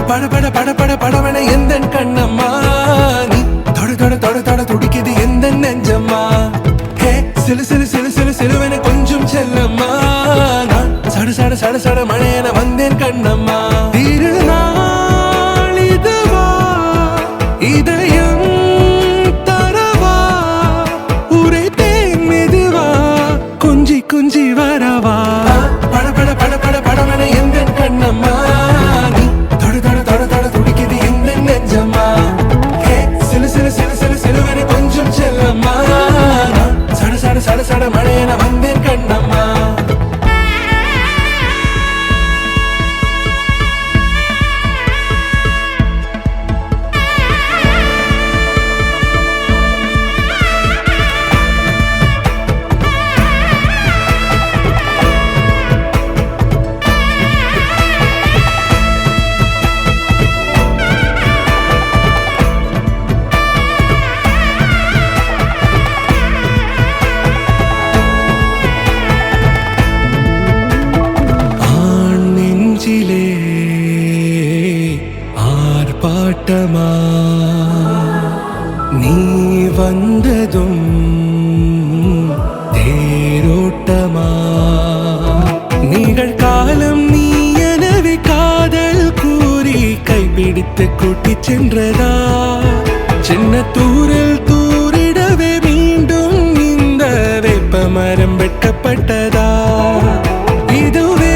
பட பட பட பட படவன எந்தன் கண்ணம்மா நீ தொட தொட தொட தொட துடிக்குது எந்த நெஞ்சம்மா ஹே சிலு சிலு சிலு சிலு சிலுவன கொஞ்சம் செல்லம்மா நான் சட சட சட சட மழையன வந்தேன் கண்ணம்மா திருநாள் இதுவா இதயம் தரவா உரைத்தேன் மெதுவா கொஞ்சி கொஞ்சி வரவா பட பட பட பட படவன எந்தன் கண்ணம்மா நீ தொட தொட தொட தொட துடிக்குது எந்த நெஞ்சம்மா ஹே சிலு சிலு சிலு சிலு சிலுவன கொஞ்சம் செல்லம்மா நான் சட சட சட சட மழையன வந்தேன் கண்ணம்மா ஆர்ப்பாட்டமா நீ வந்ததும் தேரோட்டமா நிகழ்காலம் நீ எனவே காதல் கூறி கைப்பிடித்து கூட்டிச் சென்றதா சின்ன தூரல் தூரிடவே மீண்டும் இந்த வேப்ப மரம் வெட்டப்பட்டதா இதுவே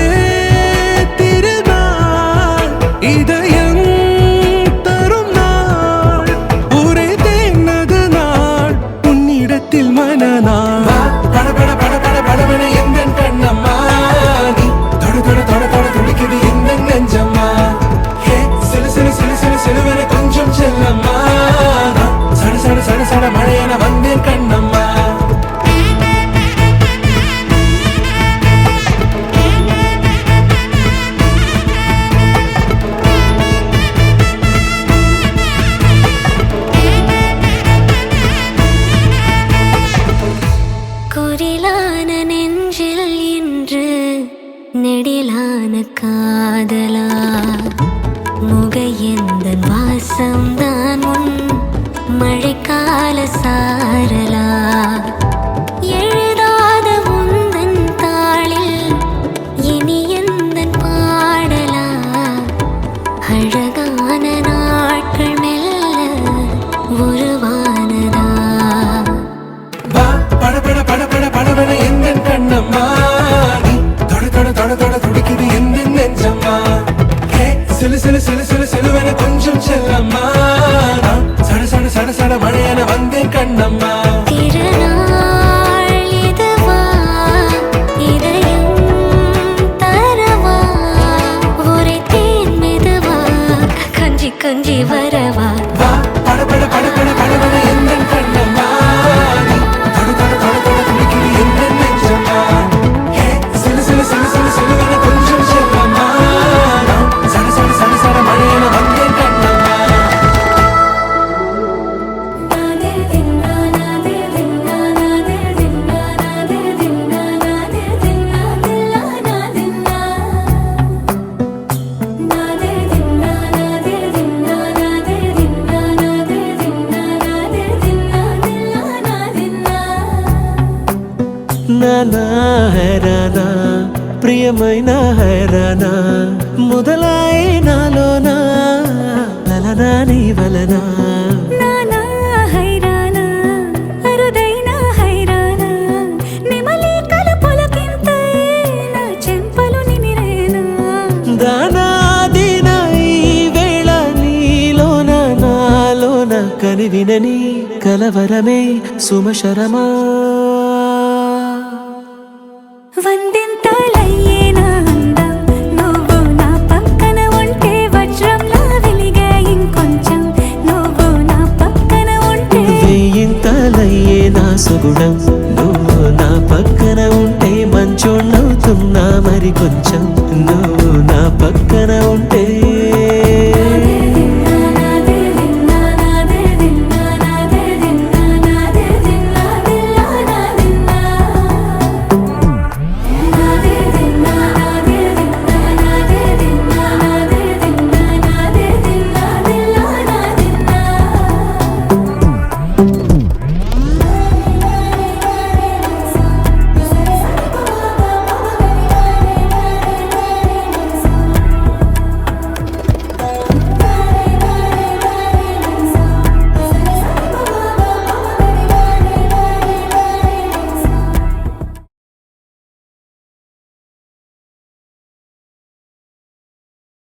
திருநாள் இதயம் தரும் நாள் உரைத்தேனது நாள் உன்னிடத்தில் மனநாள் பட பட பட பட படவன எந்தன் கண்ணம்மா நீ தொட தொட தொட தொட துடிக்குது எந்த நெஞ்சம்மா ஹே சிலு சிலு சிலு சிலு சிலுவன கொஞ்சம் செல்லம்மா நான் சட சட சட சட மழையன வந்தேன் கண்ணம்மா குரிலான நெஞ்சில் இன்று நெடிலான காதலா முக எந்த வாசம்தான் உன் மழைக்கால சாரலா எழுதாத உந்தன் தாளில் இனி எந்தன் பாடலா அழகான நாட்கள் மெல்ல உருவானதா பட பட பட பட படவன எந்தன் கண்ணம்மா நீ தொட தொட தொட தொட துடிக்குது எந்த நெஞ்சம்மா ஹே சிலு சிலு சிலு சிலு சிலுவன கொஞ்சம் செல்லம்மா நான் சட சட சட சட மழையன வந்தேன் கண்ணம்மா திருநாள் இதுவா இதயம் தரவா உரைத்தேன் மெதுவா கொஞ்சி கொஞ்சி வரவா பட பட பட பட படவன எந்தன் கண்ணம்மா நீ தொட தொட தொட தொட துடிக்குது எந்த நெஞ்சம்மா ஹே சிலு சிலு சிலு சிலு சிலுவன கொஞ்சம் செல்லம்மா நான் சட சட சட சட மழையன வந்தேன் கண்ணம்மா నానా హైరానా ప్రియమైన హైరానా మొదలాయి నాలోనా లలనా నీ వలనా నానా హైరానా అరుదైన హైరానా నిమలి కలుపులకింతై నా చెంపలు నిమిరేనా దానాదిన ఈ వేళ నీలోన నాలోన కనివినని కలవరమే సుమశరమా వందింతలయ్యేనా అందం నువ్వు నా పక్కన ఉంటే వజ్రంలా వెలిగే ఇంకొంచెం నువ్వు నా పక్కన ఉంటే వేయింతలయ్యే నా సుగుణం